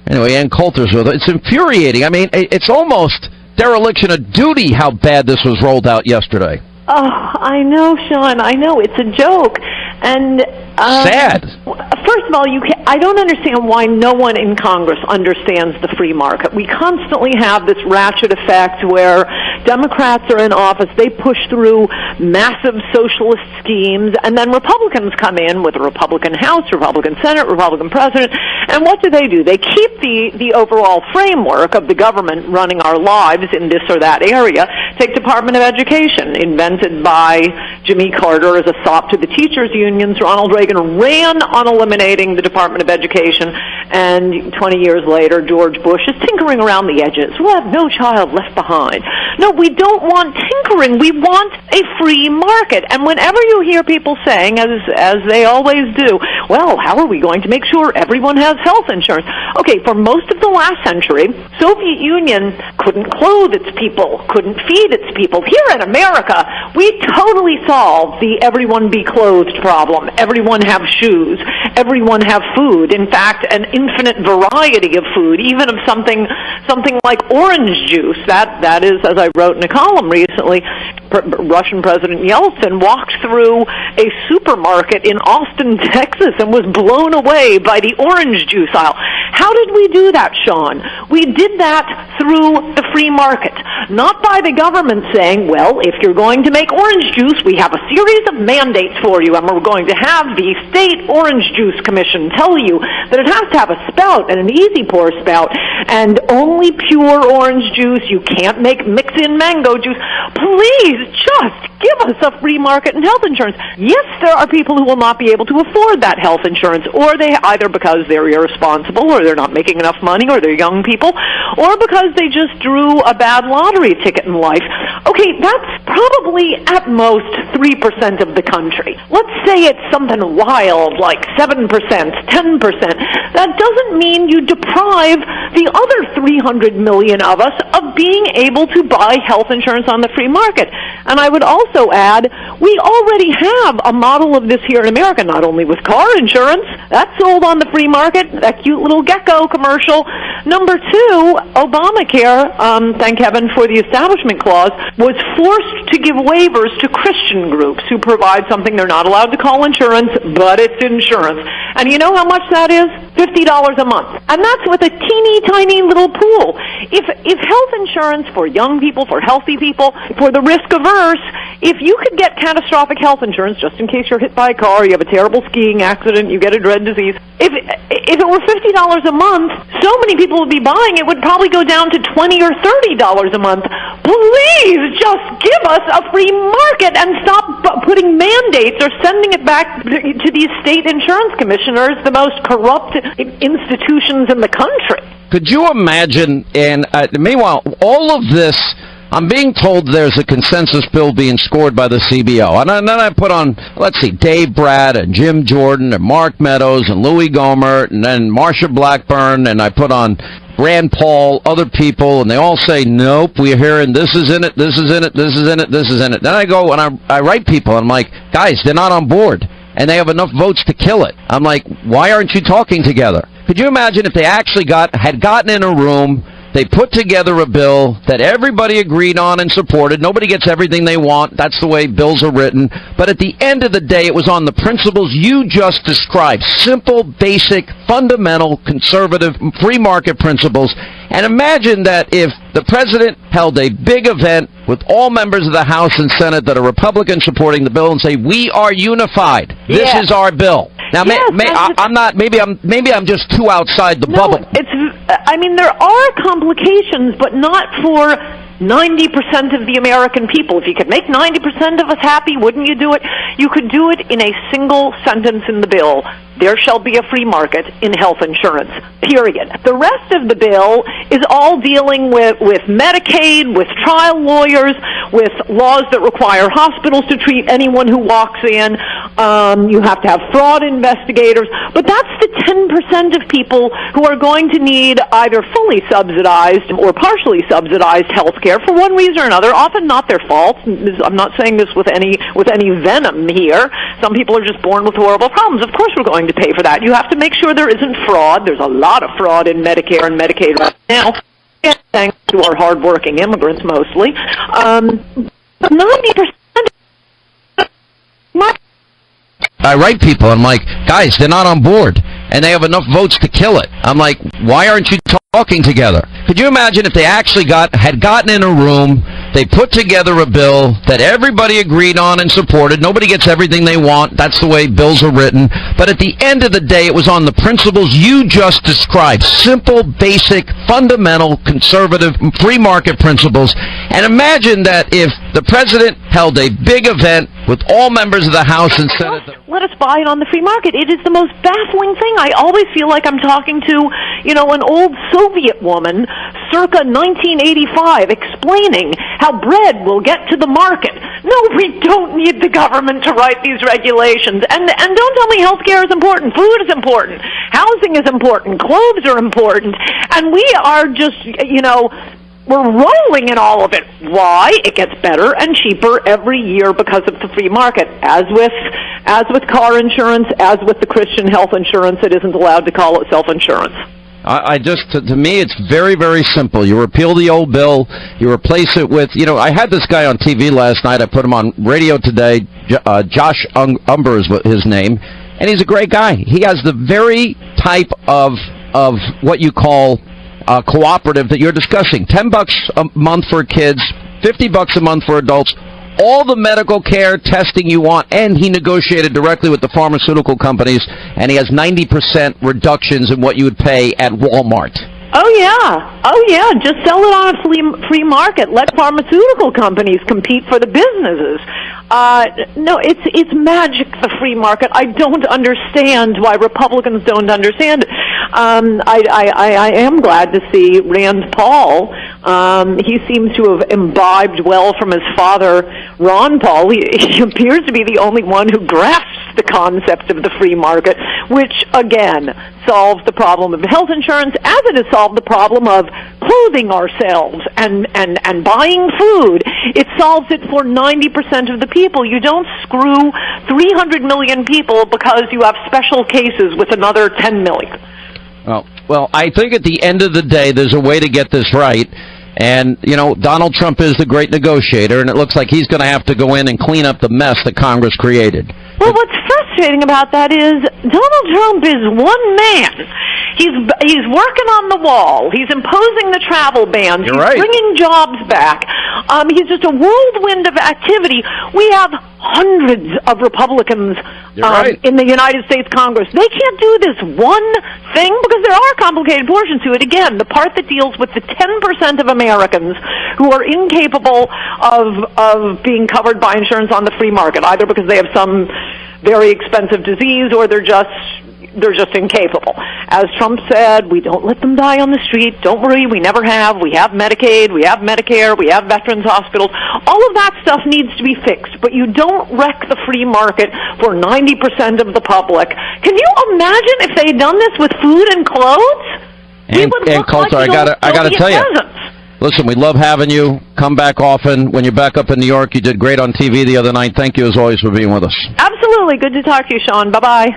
Anyway, Ann Coulter's with it. It's infuriating. I mean, it's almost dereliction of duty how bad this was rolled out yesterday. Oh, I know, Sean. I know. It's a joke. And sad. First of all, I don't understand why no one in Congress understands the free market. We constantly have this ratchet effect where Democrats are in office, they push through massive socialist schemes, and then Republicans come in with a Republican House, Republican Senate, Republican President, and what do? They keep the overall framework of the government running our lives in this or that area. Take Department of Education, invented by Jimmy Carter as a sop to the teachers' unions. Ronald Reagan ran on eliminating the Department of Education, and 20 years later, George Bush is tinkering around the edges. We'll have no child left behind. No, we don't want tinkering. We want a free market. And whenever you hear people saying, as they always do, well, how are we going to make sure everyone has health insurance? Okay, for most of the last century, Soviet Union couldn't clothe its people, couldn't feed its people. Here in America, we totally solved the everyone be clothed problem. Everyone have shoes. Everyone have food. In fact, an infinite variety of food, even of something like orange juice. That is, as I wrote in a column recently, Russian President Yeltsin walked through a supermarket in Austin, Texas, and was blown away by the orange juice aisle. How did we do that, Sean? We did that through the free market, not by the government saying, well, if you're going to make orange juice, we have a series of mandates for you, and we're going to have the State Orange Juice Commission tell you that it has to have a spout and an easy pour spout, and only pure orange juice. You can't mix in mango juice. Please, just give us a free market in health insurance. Yes, there are people who will not be able to afford that health insurance, or they either because they're irresponsible, or they're not making enough money, or they're young people, or because they just drew a bad lottery ticket in life. Okay, that's probably at most 3% of the country. Let's say it's something wild like 7%, 10%. That doesn't mean you deprive the other 300 million of us of being able to buy health insurance on the free market. And I would also add, we already have a model of this here in America, not only with car insurance, that's sold on the free market, that cute little gecko commercial. Number two, Obamacare, thank heaven for the Establishment Clause, was forced to give waivers to Christian groups who provide something they're not allowed to call insurance, but it's insurance. And you know how much that is? $50 a month. And that's with a teeny tiny little pool. If health insurance for young people, for healthy people, for the risk averse, if you could get catastrophic health insurance just in case you're hit by a car, you have a terrible skiing accident, you get a dread disease, if it were $50 a month, so many people would be buying it would probably go down to $20 or $30 a month. Please just give us a free market and stop putting mandates or sending it back to these state insurance commissioners, the most corrupt institutions in the country. Could you imagine, and meanwhile, all of this, I'm being told there's a consensus bill being scored by the CBO. And then I put on, let's see, Dave Bratt and Jim Jordan and Mark Meadows and Louis Gohmert and then Marsha Blackburn, and I put on Rand Paul, other people, and they all say, nope, we're hearing this is in it, this is in it, this is in it, this is in it. Then I go and I write people, and I'm like, guys, they're not on board, and they have enough votes to kill it. I'm like, why aren't you talking together? Could you imagine if they actually had gotten in a room, they put together a bill that everybody agreed on and supported. Nobody gets everything they want. That's the way bills are written. But at the end of the day, it was on the principles you just described. Simple, basic, fundamental, conservative, free market principles. And imagine that if the president held a big event with all members of the House and Senate that are Republicans supporting the bill and say, we are unified. This is our bill. Now, yes, I'm not. Maybe I'm just too outside the bubble. I mean, there are complications, but not for 90% of the American people. If you could make 90% of us happy, wouldn't you do it? You could do it in a single sentence in the bill. There shall be a free market in health insurance, period. The rest of the bill is all dealing with Medicaid, with trial lawyers, with laws that require hospitals to treat anyone who walks in. You have to have fraud investigators. But that's the 10% of people who are going to need either fully subsidized or partially subsidized health care for one reason or another, often not their fault. I'm not saying this with any venom here. Some people are just born with horrible problems. Of course we're going to pay for that. You have to make sure there isn't fraud. There's a lot of fraud in Medicare and Medicaid right now, thanks to our hardworking immigrants mostly. 90%. I write people, I'm like, guys, they're not on board, and they have enough votes to kill it. I'm like, why aren't you talking together? Could you imagine if they actually had gotten in a room, they put together a bill that everybody agreed on and supported. Nobody gets everything they want. That's the way bills are written. But at the end of the day, it was on the principles you just described. Simple, basic, fundamental, conservative, free market principles. And imagine that if the president held a big event with all members of the House and Senate. Let us buy it on the free market. It is the most baffling thing. I always feel like I'm talking to, an old Soviet woman circa 1985 explaining how bread will get to the market. No, we don't need the government to write these regulations. And don't tell me health care is important. Food is important. Housing is important. Clothes are important. And we are just, we're rolling in all of it. Why? It gets better and cheaper every year because of the free market. As with car insurance, as with the Christian health insurance, it isn't allowed to call it self-insurance. To me, it's very, very simple. You repeal the old bill, you replace it with, I had this guy on TV last night. I put him on radio today. Josh Umber is his name, and he's a great guy. He has the very type of what you call cooperative that you're discussing. $10 a month for kids, $50 a month for adults, all the medical care testing you want, and he negotiated directly with the pharmaceutical companies, and he has 90% reductions in what you would pay at Walmart. Oh yeah. Just sell it on a free market. Let pharmaceutical companies compete for the businesses. No, it's magic, the free market. I don't understand why Republicans don't understand it. I am glad to see Rand Paul. He seems to have imbibed well from his father, Ron Paul. He appears to be the only one who grasps the concept of the free market, which, again, solves the problem of health insurance as it has solved the problem of clothing ourselves and buying food. It solves it for 90% of the people. You don't screw 300 million people because you have special cases with another 10 million. Well, I think at the end of the day, there's a way to get this right. And, Donald Trump is the great negotiator, and it looks like he's going to have to go in and clean up the mess that Congress created. Well, what's frustrating about that is Donald Trump is one man. He's working on the wall. He's imposing the travel bans. You're He's right. bringing jobs back. He's just a whirlwind of activity. We have hundreds of Republicans in the United States Congress. They can't do this one thing because there are complicated portions to it. Again, the part that deals with the 10% of Americans who are incapable of being covered by insurance on the free market, either because they have some very expensive disease or they're just incapable. As Trump said, we don't let them die on the street. Don't worry, we never have. We have Medicaid, we have Medicare, we have veterans hospitals. All of that stuff needs to be fixed, but you don't wreck the free market for 90% of the public. Can you imagine if they had done this with food and clothes? And Coulter, I gotta tell you. Listen, we love having you. Come back often. When you're back up in New York, you did great on TV the other night. Thank you, as always, for being with us. Absolutely. Good to talk to you, Sean. Bye-bye.